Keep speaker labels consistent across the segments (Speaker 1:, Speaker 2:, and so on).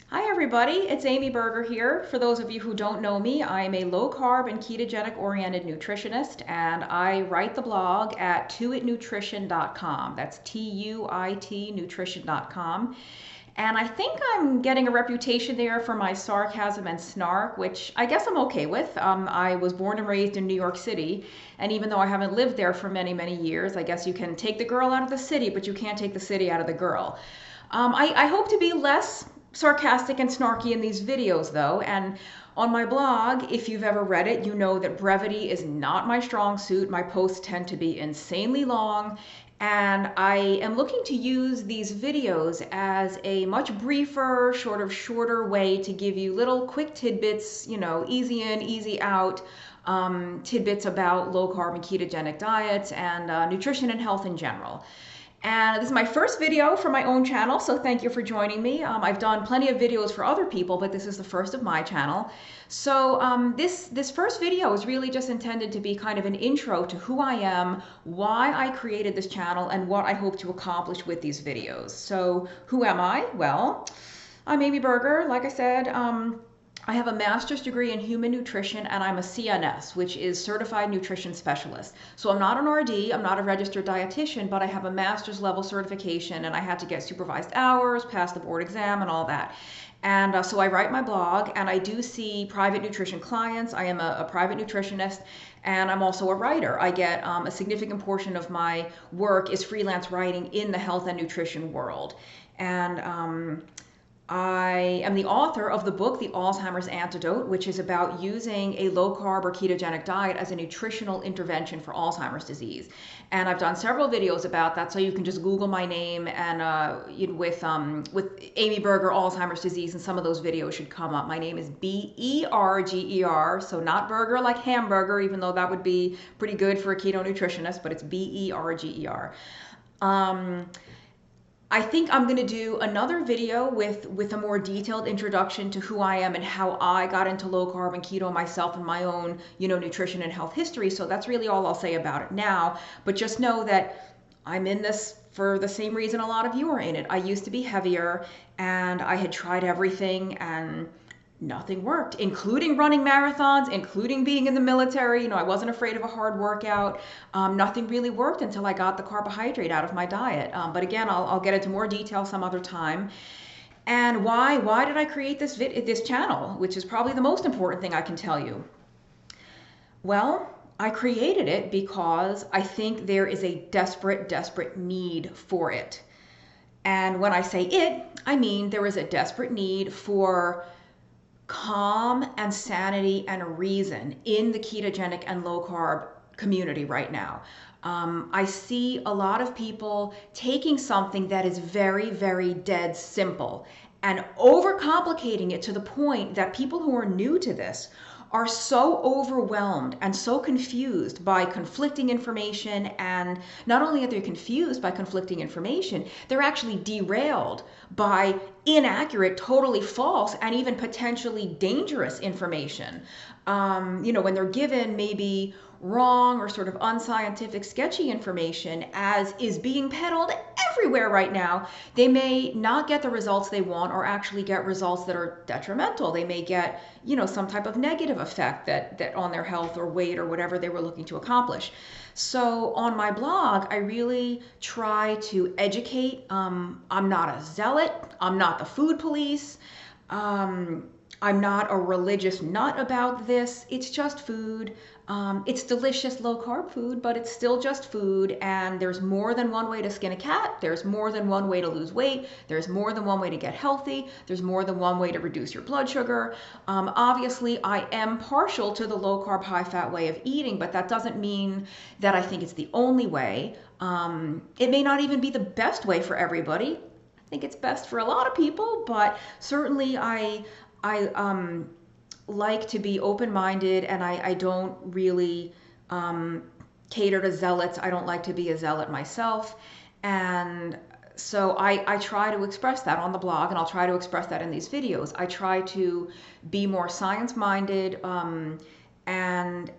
Speaker 1: Hi everybody, it's Amy Berger here. For those of you who don't know me, I'm a low carb and ketogenic oriented nutritionist and I write the blog at tuitnutrition.com. That's Tuit nutrition.com. And I think I'm getting a reputation there for my sarcasm and snark, which I guess I'm okay with. I was born and raised in New York City, and even though I haven't lived there for many, many years, I guess you can take the girl out of the city, but you can't take the city out of the girl. I hope to be less sarcastic and snarky in these videos though, and on my blog, if you've ever read it, you know that brevity is not my strong suit. My posts tend to be insanely long, and I am looking to use these videos as a much briefer, shorter way to give you little quick tidbits, easy in, easy out, tidbits about low carb and ketogenic diets and nutrition and health in general. And this is my first video for my own channel, so thank you for joining me. I've done plenty of videos for other people, but this is the first of my channel. So this first video is really just intended to be kind of an intro to who I am, why I created this channel, and what I hope to accomplish with these videos. So who am I? Well, I'm Amy Berger. Like I said, I have a master's degree in human nutrition and I'm a CNS, which is certified nutrition specialist. So I'm not an RD, I'm not a registered dietitian, but I have a master's level certification and I had to get supervised hours, pass the board exam and all that. And so I write my blog and I do see private nutrition clients. I am a private nutritionist and I'm also a writer. I get a significant portion of my work is freelance writing in the health and nutrition world. And I am the author of the book, The Alzheimer's Antidote, which is about using a low carb or ketogenic diet as a nutritional intervention for Alzheimer's disease. And I've done several videos about that, so you can just Google my name and with Amy Berger Alzheimer's disease, and some of those videos should come up. My name is Berger, so not burger like hamburger, even though that would be pretty good for a keto nutritionist, but it's Berger. I think I'm going to do another video with a more detailed introduction to who I am and how I got into low carb and keto myself and my own, nutrition and health history. So that's really all I'll say about it now. But just know that I'm in this for the same reason a lot of you are in it. I used to be heavier and I had tried everything and nothing worked, including running marathons, including being in the military. I wasn't afraid of a hard workout. Nothing really worked until I got the carbohydrate out of my diet. But again, I'll get into more detail some other time. And why did I create this channel, which is probably the most important thing I can tell you? Well, I created it because I think there is a desperate need for it. And when I say it, I mean there is a desperate need for calm and sanity and reason in the ketogenic and low carb community right now. I see a lot of people taking something that is very dead simple and overcomplicating it to the point that people who are new to this are so overwhelmed and so confused by conflicting information. And not only are they confused by conflicting information, they're actually derailed by inaccurate, totally false, and even potentially dangerous information. When they're given maybe wrong or sort of unscientific, sketchy information as is being peddled everywhere right now, they may not get the results they want or actually get results that are detrimental. They may get, some type of negative effect that on their health or weight or whatever they were looking to accomplish. So on my blog, I really try to educate. I'm not a zealot. I'm not the food police. I'm not a religious nut about this. It's just food. It's delicious low carb food, but it's still just food. And there's more than one way to skin a cat. There's more than one way to lose weight. There's more than one way to get healthy. There's more than one way to reduce your blood sugar. Obviously, I am partial to the low carb, high fat way of eating, but that doesn't mean that I think it's the only way. It may not even be the best way for everybody. I think it's best for a lot of people, but certainly I like to be open-minded, and I don't really cater to zealots. I don't like to be a zealot myself. And so I try to express that on the blog, and I'll try to express that in these videos. I try to be more science-minded and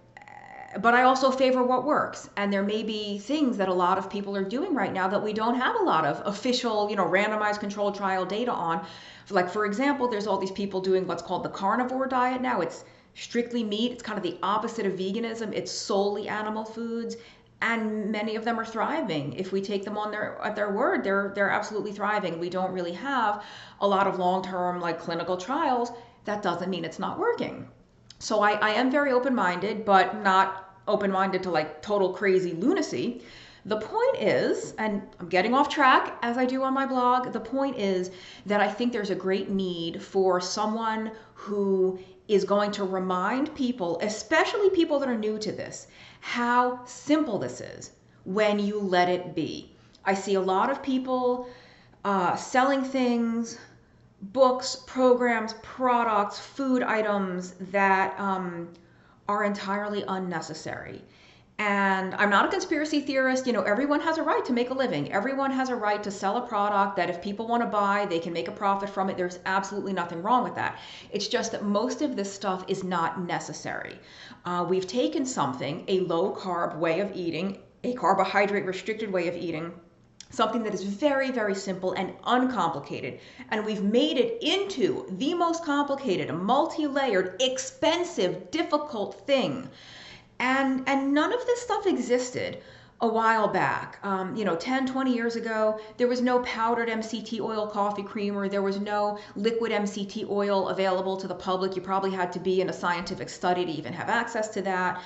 Speaker 1: but I also favor what works. And there may be things that a lot of people are doing right now that we don't have a lot of official, randomized controlled trial data on. Like, for example, there's all these people doing what's called the carnivore diet now. It's strictly meat. It's kind of the opposite of veganism. It's solely animal foods. And many of them are thriving. If we take them on at their word, they're absolutely thriving. We don't really have a lot of long-term like clinical trials. That doesn't mean it's not working. So I am very open-minded, but not open-minded to like total crazy lunacy. The point is, and I'm getting off track as I do on my blog, the point is that I think there's a great need for someone who is going to remind people, especially people that are new to this, how simple this is when you let it be. I see a lot of people selling things, books, programs, products, food items that are entirely unnecessary. And I'm not a conspiracy theorist. Everyone has a right to make a living. Everyone has a right to sell a product that if people want to buy, they can make a profit from it. There's absolutely nothing wrong with that. It's just that most of this stuff is not necessary. We've taken something, a low carb way of eating, a carbohydrate restricted way of eating, something that is very, very simple and uncomplicated, and we've made it into the most complicated, multi-layered, expensive, difficult thing. And none of this stuff existed a while back. 10, 20 years ago, there was no powdered MCT oil coffee creamer. There was no liquid MCT oil available to the public. You probably had to be in a scientific study to even have access to that.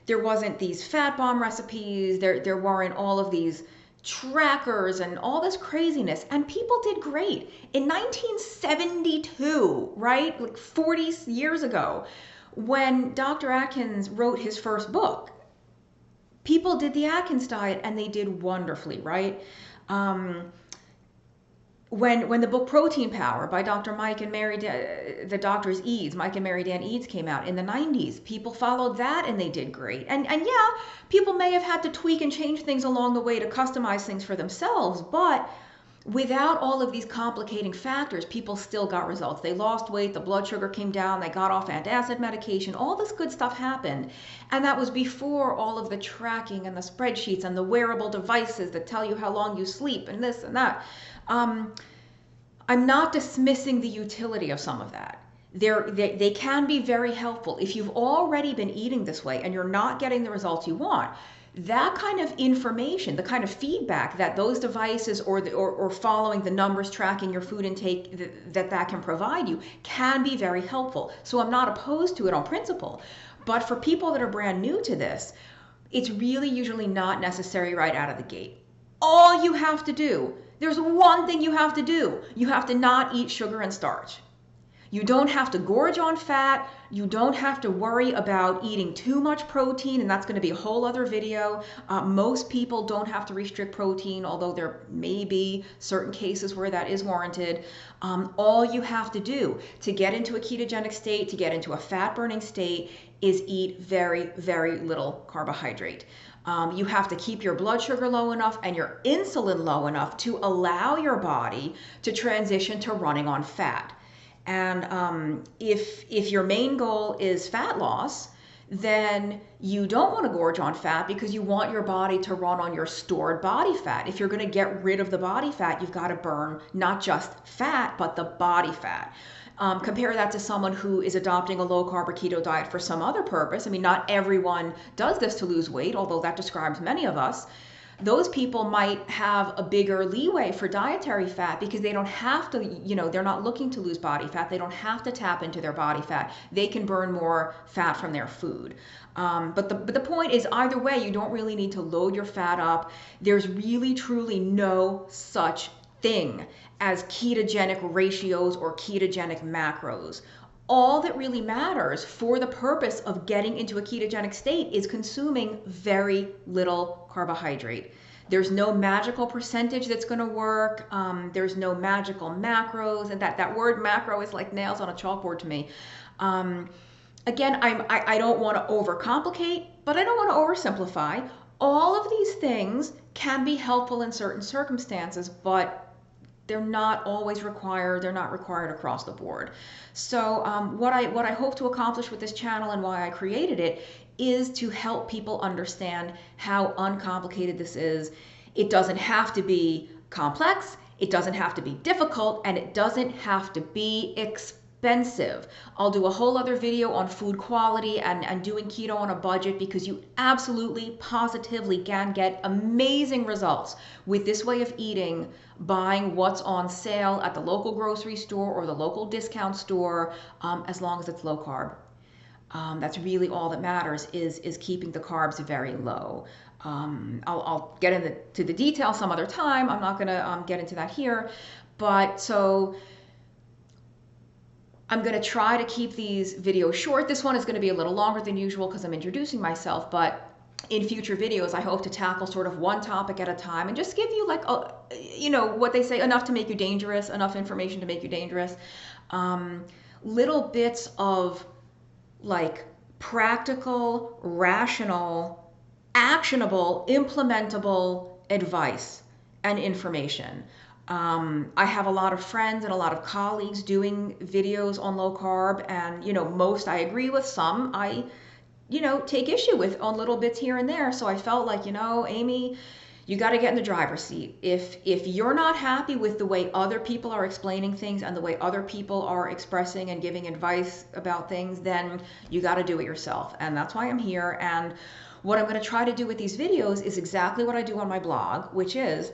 Speaker 1: There wasn't these fat bomb recipes. There weren't all of these trackers and all this craziness, and people did great. In 1972, right, like 40 years ago, when Dr. Atkins wrote his first book, people did the Atkins diet and they did wonderfully, right? When the book Protein Power by Dr. Mike and Mary, the doctors Eads, Mike and Mary Dan Eads came out in the 90s, people followed that and they did great. And yeah, people may have had to tweak and change things along the way to customize things for themselves, but without all of these complicating factors, people still got results. They lost weight, the blood sugar came down, they got off antacid medication, all this good stuff happened. And that was before all of the tracking and the spreadsheets and the wearable devices that tell you how long you sleep and this and that. I'm not dismissing the utility of some of that. They can be very helpful. If you've already been eating this way and you're not getting the results you want, that kind of information, the kind of feedback that those devices or following the numbers, tracking your food intake that can provide you can be very helpful. So I'm not opposed to it on principle. But for people that are brand new to this, it's really usually not necessary right out of the gate. All you have to do, there's one thing you have to do. You have to not eat sugar and starch. You don't have to gorge on fat. You don't have to worry about eating too much protein, and that's going to be a whole other video. Most people don't have to restrict protein, although there may be certain cases where that is warranted. All you have to do to get into a ketogenic state, to get into a fat-burning state, is eat very, very little carbohydrate. You have to keep your blood sugar low enough and your insulin low enough to allow your body to transition to running on fat. And if your main goal is fat loss, then you don't want to gorge on fat because you want your body to run on your stored body fat. If you're going to get rid of the body fat, you've got to burn not just fat, but the body fat. Compare that to someone who is adopting a low carb or keto diet for some other purpose. I mean, not everyone does this to lose weight, although that describes many of us. Those people might have a bigger leeway for dietary fat because they don't have to, they're not looking to lose body fat. They don't have to tap into their body fat. They can burn more fat from their food. But the point is, either way, you don't really need to load your fat up. There's really, truly no such thing as ketogenic ratios or ketogenic macros. All that really matters for the purpose of getting into a ketogenic state is consuming very little carbohydrate. There's no magical percentage that's going to work. There's no magical macros, and that word macro is like nails on a chalkboard to me. Again, I don't want to overcomplicate, but I don't want to oversimplify. All of these things can be helpful in certain circumstances, but They're not always required. They're not required across the board. So what I hope to accomplish with this channel and why I created it is to help people understand how uncomplicated this is. It doesn't have to be complex. It doesn't have to be difficult, and it doesn't have to be expensive. I'll do a whole other video on food quality and doing keto on a budget, because you absolutely, positively can get amazing results with this way of eating, buying what's on sale at the local grocery store or the local discount store, as long as it's low carb. That's really all that matters, is keeping the carbs very low. I'll get into the details some other time. I'm not going to get into that here. But so I'm going to try to keep these videos short. This one is going to be a little longer than usual because I'm introducing myself. But in future videos, I hope to tackle sort of one topic at a time and just give you, like, you know, what they say, enough to make you dangerous, enough information to make you dangerous. Little bits of, like, practical, rational, actionable, implementable advice and information. I have a lot of friends and a lot of colleagues doing videos on low carb, and, you know, most I agree with, some I, you know, take issue with on little bits here and there. So I felt like, you know, Amy, you got to get in the driver's seat. If you're not happy with the way other people are explaining things and the way other people are expressing and giving advice about things, then you got to do it yourself. And that's why I'm here. And what I'm going to try to do with these videos is exactly what I do on my blog, which is,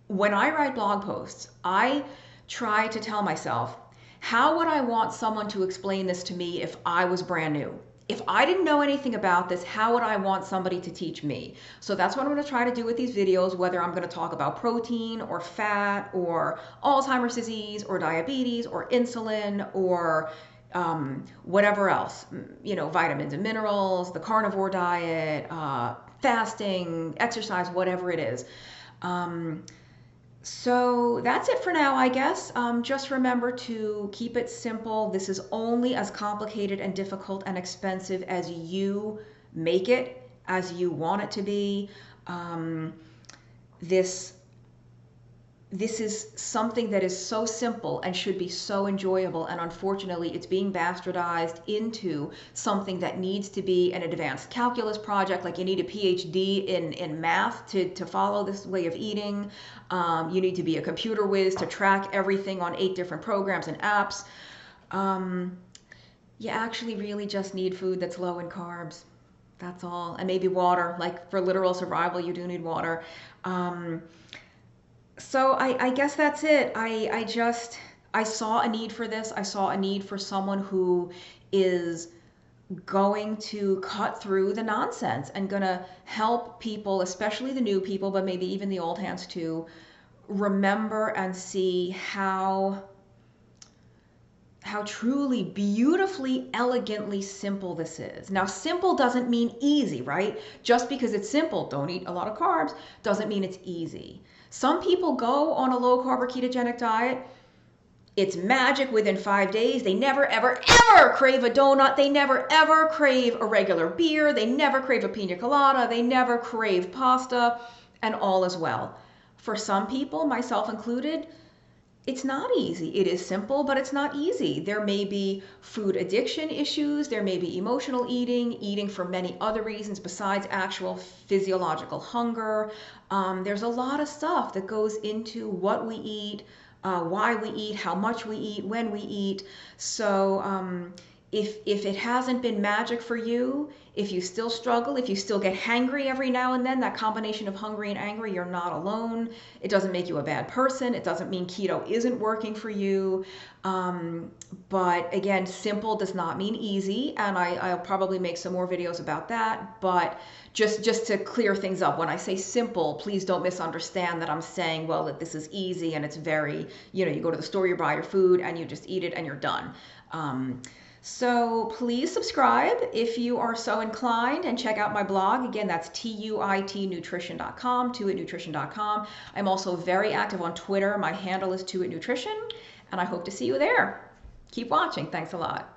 Speaker 1: when I write blog posts, I try to tell myself, how would I want someone to explain this to me if I was brand new? If I didn't know anything about this, how would I want somebody to teach me? So that's what I'm going to try to do with these videos, whether I'm going to talk about protein or fat or Alzheimer's disease or diabetes or insulin or whatever else, you know, vitamins and minerals, the carnivore diet, fasting, exercise, whatever it is. So that's it for now, I guess. Just remember to keep it simple. This is only as complicated and difficult and expensive as you make it, as you want it to be. This is something that is so simple and should be so enjoyable, and unfortunately it's being bastardized into something that needs to be an advanced calculus project. Like, you need a PhD in math to follow this way of eating. You need to be a computer whiz to track everything on 8 different programs and apps. You actually really just need food that's low in carbs. That's all. And maybe water. Like, for literal survival, you do need water. So I guess that's it. I saw a need for this. I saw a need for someone who is going to cut through the nonsense and gonna help people, especially the new people, but maybe even the old hands too, remember and see how truly, beautifully, elegantly simple this is. Now, simple doesn't mean easy, right? Just because it's simple, don't eat a lot of carbs, doesn't mean it's easy. Some people go on a low carb or ketogenic diet. It's magic within 5 days. They never, ever, ever crave a donut. They never, ever crave a regular beer. They never crave a pina colada. They never crave pasta, and all is well. For some people, myself included, it's not easy. It is simple, but it's not easy. There may be food addiction issues. There may be emotional eating for many other reasons besides actual physiological hunger. There's a lot of stuff that goes into what we eat, why we eat, how much we eat, when we eat. So if it hasn't been magic for you, if you still struggle, if you still get hangry every now and then, that combination of hungry and angry, you're not alone. It doesn't make you a bad person. It doesn't mean keto isn't working for you. But again, simple does not mean easy. And I'll probably make some more videos about that. But just to clear things up, when I say simple, please don't misunderstand that I'm saying, well, that this is easy and it's very, you know, you go to the store, you buy your food and you just eat it and you're done. So please subscribe if you are so inclined, and check out my blog. Again, that's tuitnutrition.com, tuitnutrition.com. I'm also very active on Twitter. My handle is tuitnutrition, and I hope to see you there. Keep watching. Thanks a lot.